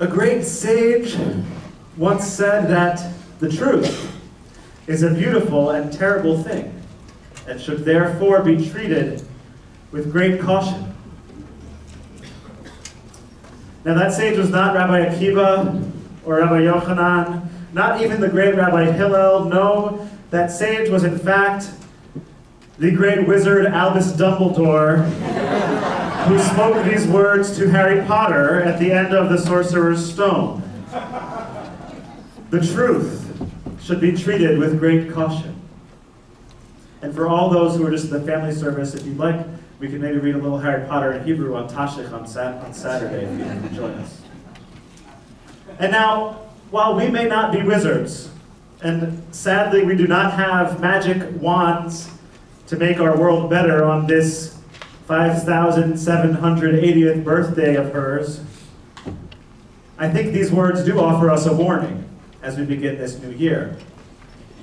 A great sage once said that the truth is a beautiful and terrible thing, and should therefore be treated with great caution. Now that sage was not Rabbi Akiva or Rabbi Yochanan, not even the great Rabbi Hillel. No, that sage was in fact the great wizard Albus Dumbledore, who spoke these words to Harry Potter at the end of the Sorcerer's Stone. The truth should be treated with great caution. And for all those who are just in the family service, if you'd like, we can maybe read a little Harry Potter in Hebrew on Tashlich on Saturday if you can join us. And now, while we may not be wizards, and sadly we do not have magic wands to make our world better on this 5,780th birthday of hers, I think these words do offer us a warning as we begin this new year.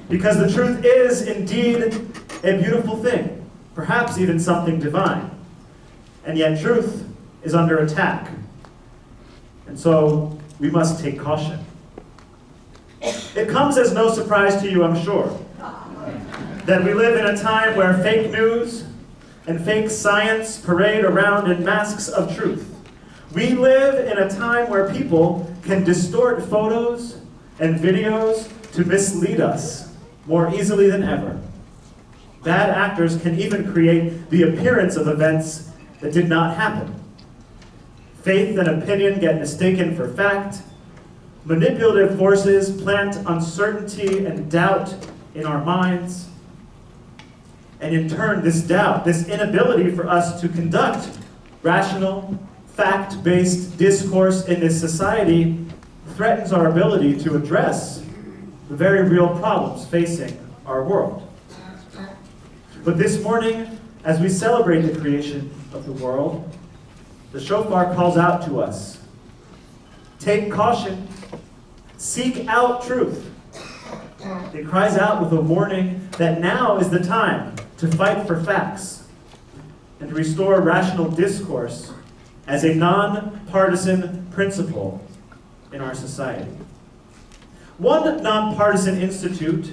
Because the truth is indeed a beautiful thing, perhaps even something divine. And yet truth is under attack. And so we must take caution. It comes as no surprise to you, I'm sure, that we live in a time where fake news and fake science parade around in masks of truth. We live in a time where people can distort photos and videos to mislead us more easily than ever. Bad actors can even create the appearance of events that did not happen. Faith and opinion get mistaken for fact. Manipulative forces plant uncertainty and doubt in our minds. And in turn, this doubt, this inability for us to conduct rational, fact-based discourse in this society threatens our ability to address the very real problems facing our world. But this morning, as we celebrate the creation of the world, the shofar calls out to us. Take caution. Seek out truth. It cries out with a warning that now is the time to fight for facts and to restore rational discourse as a non-partisan principle in our society. One nonpartisan institute,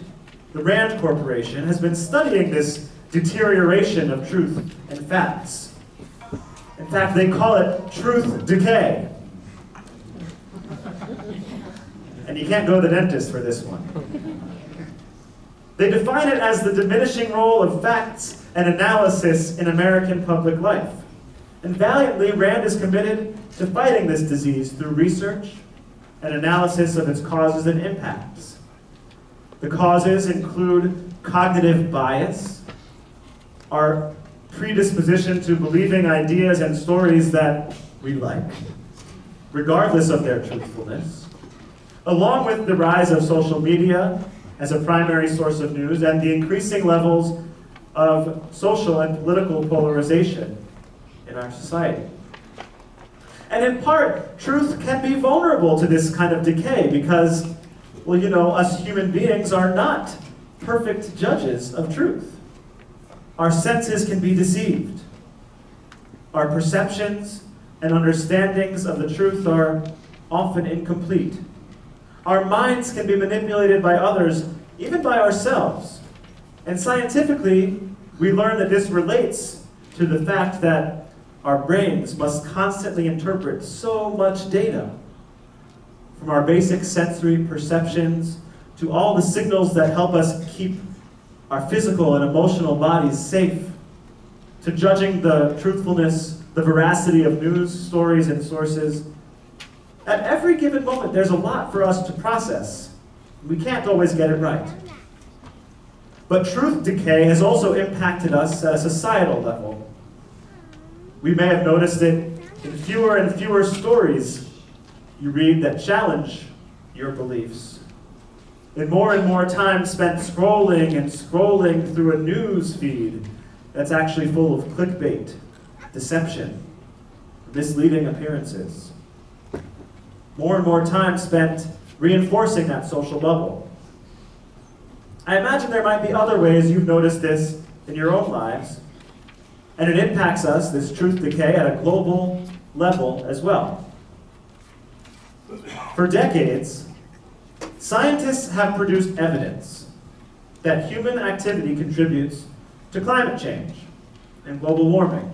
the Rand Corporation, has been studying this deterioration of truth and facts. In fact, they call it truth decay. And you can't go to the dentist for this one. They define it as the diminishing role of facts and analysis in American public life. And valiantly, Rand is committed to fighting this disease through research and analysis of its causes and impacts. The causes include cognitive bias, our predisposition to believing ideas and stories that we like, regardless of their truthfulness, along with the rise of social media as a primary source of news and the increasing levels of social and political polarization in our society. And in part, truth can be vulnerable to this kind of decay because, well, you know, us human beings are not perfect judges of truth. Our senses can be deceived. Our perceptions and understandings of the truth are often incomplete. Our minds can be manipulated by others, even by ourselves. And scientifically, we learn that this relates to the fact that our brains must constantly interpret so much data, from our basic sensory perceptions to all the signals that help us keep our physical and emotional bodies safe, to judging the truthfulness, the veracity of news stories and sources. At every given moment, there's a lot for us to process. We can't always get it right. But truth decay has also impacted us at a societal level. We may have noticed it in fewer and fewer stories you read that challenge your beliefs. In more and more time spent scrolling through a news feed that's actually full of clickbait, deception, misleading appearances. More and more time spent reinforcing that social bubble. I imagine there might be other ways you've noticed this in your own lives, and it impacts us, this truth decay, at a global level as well. For decades, scientists have produced evidence that human activity contributes to climate change and global warming.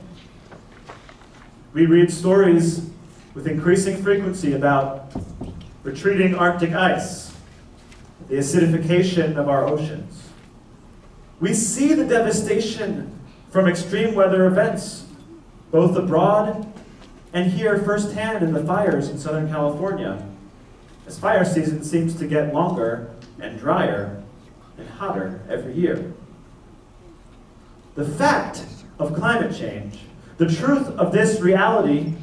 We read stories with increasing frequency about retreating Arctic ice, the acidification of our oceans. We see the devastation from extreme weather events, both abroad and here firsthand in the fires in Southern California, as fire season seems to get longer and drier and hotter every year. The fact of climate change, the truth of this reality,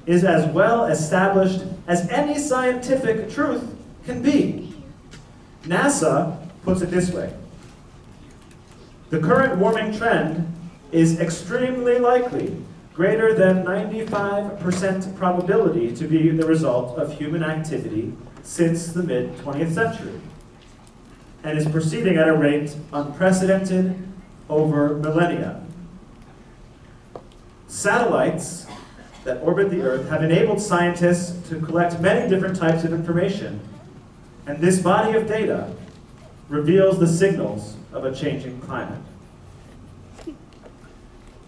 is as well established as any scientific truth can be. NASA puts it this way: the current warming trend is extremely likely, greater than 95% probability, to be the result of human activity since the mid-20th century, and is proceeding at a rate unprecedented over millennia. Satellites that orbit the Earth have enabled scientists to collect many different types of information, and this body of data reveals the signals of a changing climate.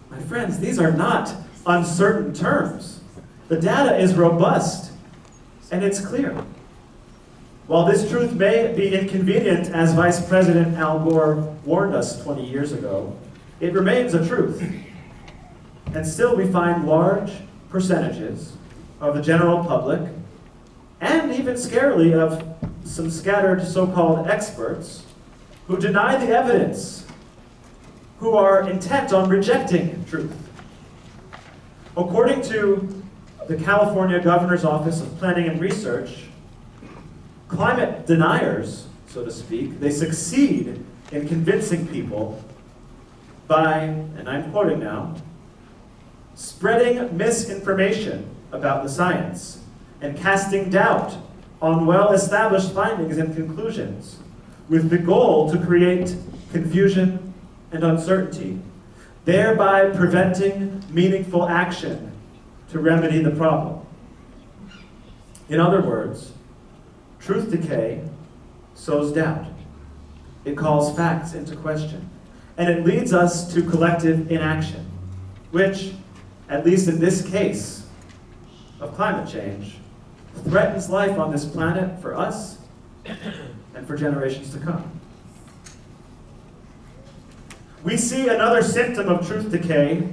My friends, these are not uncertain terms. The data is robust, and it's clear. While this truth may be inconvenient, as Vice President Al Gore warned us 20 years ago, it remains a truth. And still we find large percentages of the general public, and even scarily of some scattered so-called experts, who deny the evidence, who are intent on rejecting truth. According to the California Governor's Office of Planning and Research, climate deniers, so to speak, they succeed in convincing people by, and I'm quoting now, spreading misinformation about the science and casting doubt on well-established findings and conclusions, with the goal to create confusion and uncertainty, thereby preventing meaningful action to remedy the problem. In other words, truth decay sows doubt. It calls facts into question, and it leads us to collective inaction, which, at least in this case of climate change, threatens life on this planet for us and for generations to come. We see another symptom of truth decay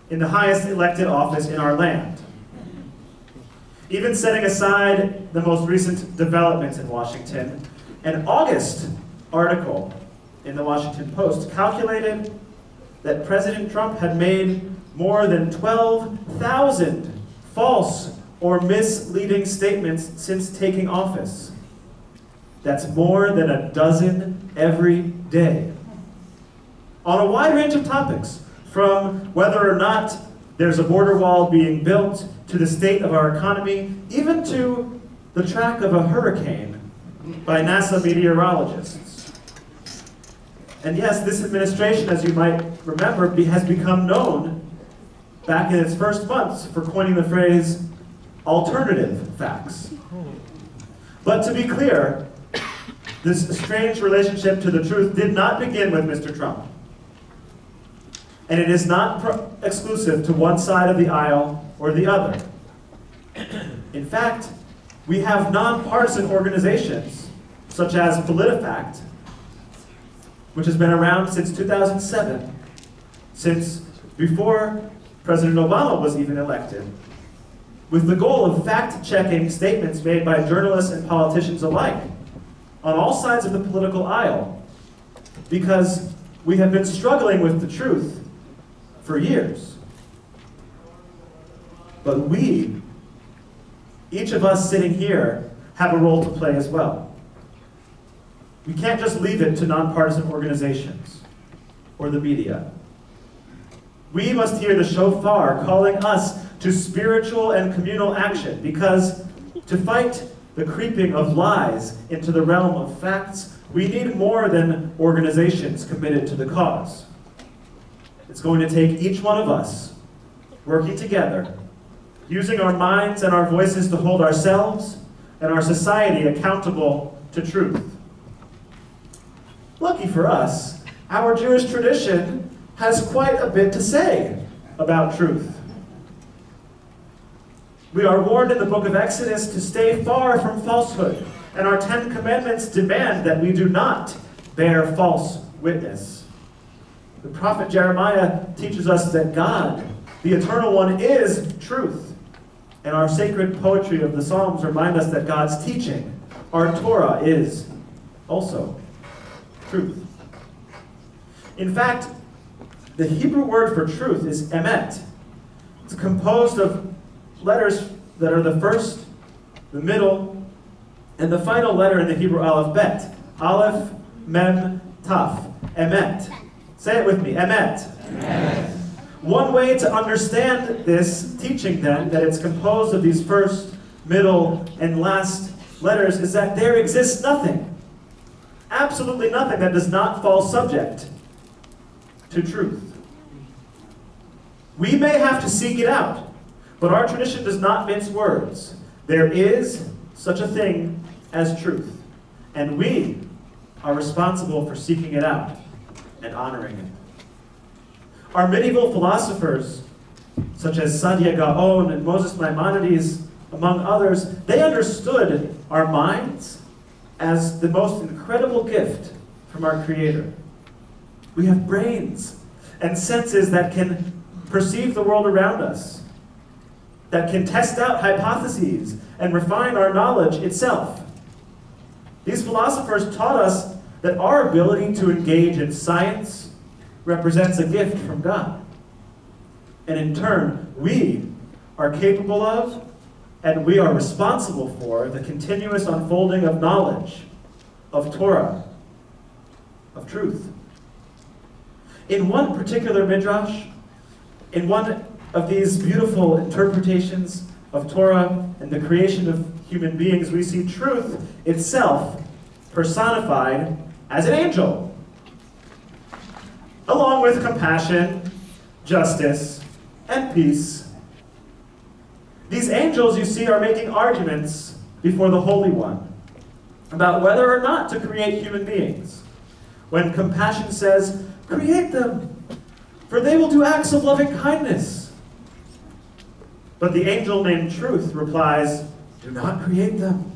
in the highest elected office in our land. Even setting aside the most recent developments in Washington, an August article in the Washington Post calculated that President Trump had made more than 12,000 false or misleading statements since taking office. That's more than a dozen every day, on a wide range of topics, from whether or not there's a border wall being built, to the state of our economy, even to the track of a hurricane by NASA meteorologists. And yes, this administration, as you might remember, has become known back in its first months for coining the phrase alternative facts. But to be clear, this strange relationship to the truth did not begin with Mr. Trump. And it is not exclusive to one side of the aisle or the other. In fact, we have nonpartisan organizations, such as PolitiFact, which has been around since 2007, since before President Obama was even elected, with the goal of fact-checking statements made by journalists and politicians alike on all sides of the political aisle, because we have been struggling with the truth for years. But we, each of us sitting here, have a role to play as well. We can't just leave it to nonpartisan organizations or the media. We must hear the shofar calling us to spiritual and communal action, because to fight the creeping of lies into the realm of facts, we need more than organizations committed to the cause. It's going to take each one of us working together, using our minds and our voices to hold ourselves and our society accountable to truth. Lucky for us, our Jewish tradition has quite a bit to say about truth. We are warned in the book of Exodus to stay far from falsehood, and our 10 commandments demand that we do not bear false witness. The prophet Jeremiah teaches us that God, the Eternal One, is truth. And our sacred poetry of the Psalms remind us that God's teaching, our Torah, is also truth. In fact, the Hebrew word for truth is emet. It's composed of letters that are the first, the middle, and the final letter in the Hebrew alphabet. Aleph, Mem, Taf. Emet. Say it with me. Emet. Emet. One way to understand this teaching, then, that it's composed of these first, middle, and last letters, is that there exists nothing, absolutely nothing, that does not fall subject to truth. We may have to seek it out, but our tradition does not mince words. There is such a thing as truth, and we are responsible for seeking it out and honoring it. Our medieval philosophers, such as Saadia Gaon and Moses Maimonides, among others, they understood our minds as the most incredible gift from our Creator. We have brains and senses that can perceive the world around us, that can test out hypotheses and refine our knowledge itself. These philosophers taught us that our ability to engage in science represents a gift from God. And in turn, we are capable of, and we are responsible for, the continuous unfolding of knowledge, of Torah, of truth. In one particular midrash, in one of these beautiful interpretations of Torah and the creation of human beings, we see truth itself personified as an angel, along with compassion, justice, and peace. These angels, you see, are making arguments before the Holy One about whether or not to create human beings. When compassion says, "Create them, for they will do acts of loving kindness." But the angel named Truth replies, "Do not create them.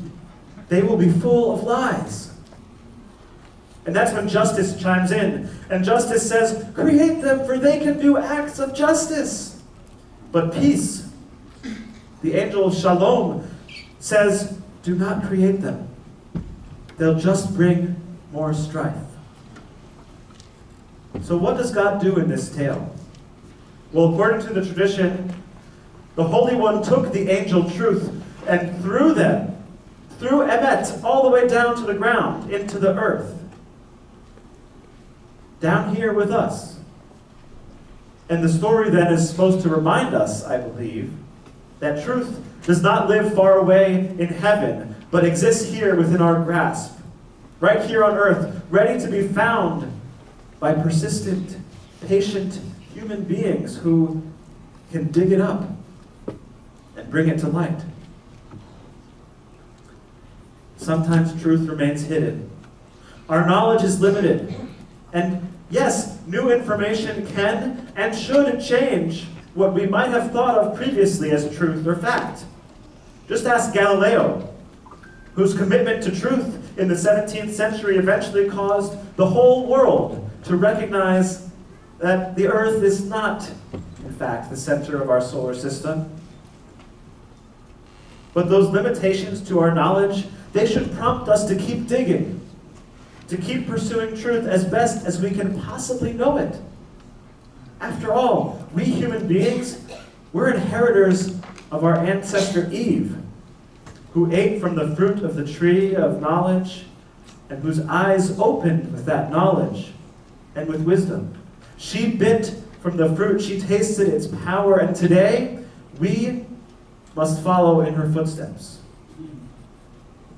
They will be full of lies." And that's when justice chimes in. And justice says, "Create them, for they can do acts of justice." But peace, the angel Shalom, says, "Do not create them. They'll just bring more strife." So what does God do in this tale? Well, according to the tradition, the Holy One took the angel Truth and threw them, threw Emet, all the way down to the ground, into the earth. Down here with us. And the story then is supposed to remind us, I believe, that truth does not live far away in heaven, but exists here within our grasp, right here on earth, ready to be found by persistent, patient human beings who can dig it up and bring it to light. Sometimes truth remains hidden. Our knowledge is limited. And yes, new information can and should change what we might have thought of previously as truth or fact. Just ask Galileo, whose commitment to truth in the 17th century eventually caused the whole world to recognize that the Earth is not, in fact, the center of our solar system. But those limitations to our knowledge, they should prompt us to keep digging, to keep pursuing truth as best as we can possibly know it. After all, we human beings, we're inheritors of our ancestor Eve, who ate from the fruit of the tree of knowledge and whose eyes opened with that knowledge and with wisdom. She bit from the fruit, she tasted its power, and today we must follow in her footsteps.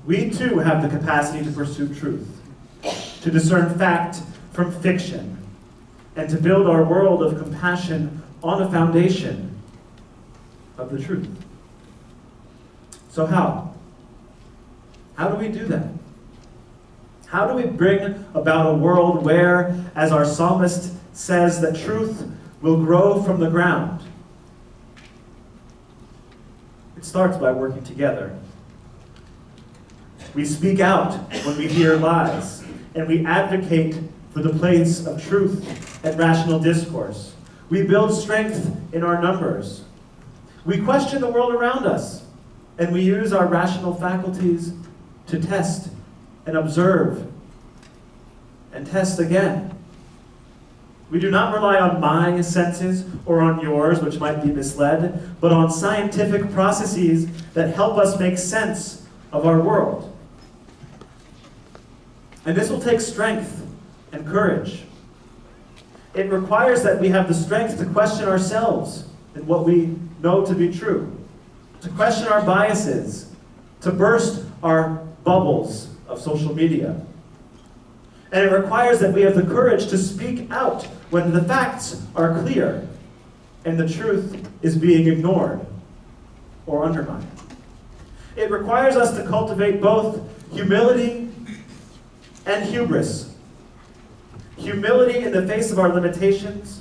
We too have the capacity to pursue truth, to discern fact from fiction, and to build our world of compassion on a foundation of the truth. So how? How do we do that? How do we bring about a world where, as our psalmist says, that truth will grow from the ground? It starts by working together. We speak out when we hear lies, and we advocate for the place of truth and rational discourse. We build strength in our numbers. We question the world around us, and we use our rational faculties to test and observe and test again. We do not rely on my senses or on yours, which might be misled, but on scientific processes that help us make sense of our world. And this will take strength and courage. It requires that we have the strength to question ourselves and what we know to be true, to question our biases, to burst our bubbles of social media. And it requires that we have the courage to speak out when the facts are clear and the truth is being ignored or undermined. It requires us to cultivate both humility and hubris. Humility in the face of our limitations,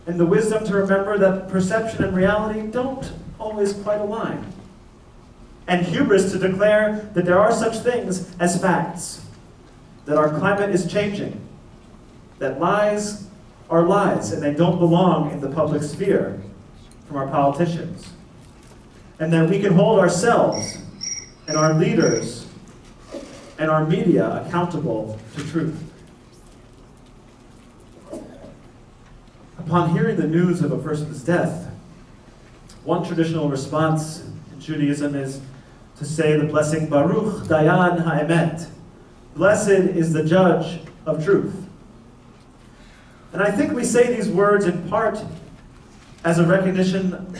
and the wisdom to remember that perception and reality don't always quite align. And hubris to declare that there are such things as facts, that our climate is changing, that lies are lies and they don't belong in the public sphere from our politicians, and that we can hold ourselves and our leaders and our media accountable to truth. Upon hearing the news of a person's death, one traditional response in Judaism is to say the blessing Baruch Dayan Ha'emet. Blessed is the judge of truth. And I think we say these words in part as a recognition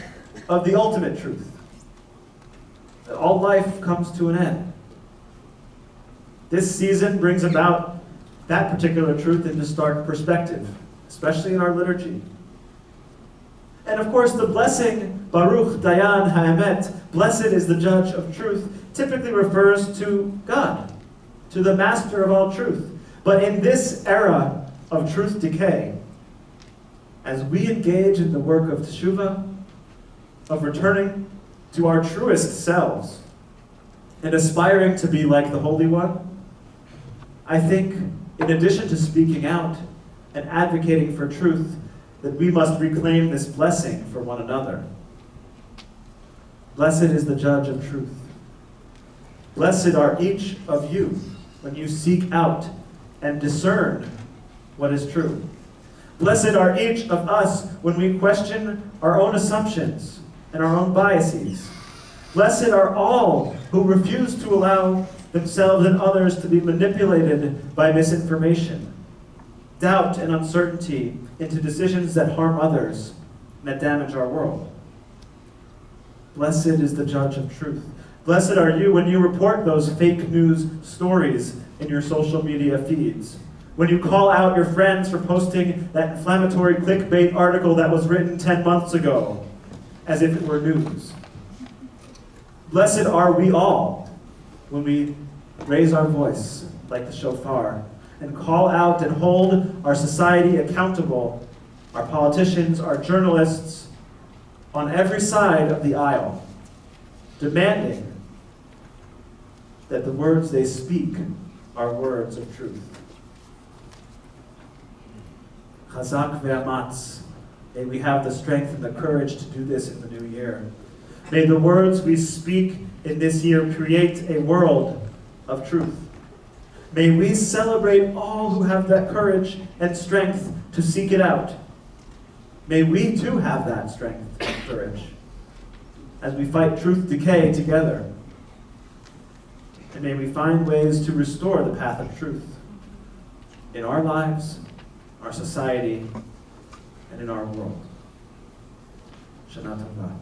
of the ultimate truth, that all life comes to an end. This season brings about that particular truth into stark perspective, especially in our liturgy. And of course, the blessing, Baruch Dayan Ha'emet, blessed is the judge of truth, typically refers to God, to the master of all truth. But in this era of truth decay, as we engage in the work of teshuvah, of returning to our truest selves, and aspiring to be like the Holy One, I think, in addition to speaking out and advocating for truth, that we must reclaim this blessing for one another. Blessed is the judge of truth. Blessed are each of you when you seek out and discern what is true. Blessed are each of us when we question our own assumptions and our own biases. Blessed are all who refuse to allow themselves and others to be manipulated by misinformation, doubt, and uncertainty into decisions that harm others and that damage our world. Blessed is the judge of truth. Blessed are you when you report those fake news stories in your social media feeds, when you call out your friends for posting that inflammatory clickbait article that was written 10 months ago, as if it were news. Blessed are we all when we raise our voice like the shofar and call out and hold our society accountable, our politicians, our journalists, on every side of the aisle, demanding that the words they speak are words of truth. Chazak ve'amatz. May we have the strength and the courage to do this in the new year. May the words we speak in this year create a world of truth. May we celebrate all who have that courage and strength to seek it out. May we too have that strength and courage as we fight truth decay together. And may we find ways to restore the path of truth in our lives, our society, and in our world. Shana Tova.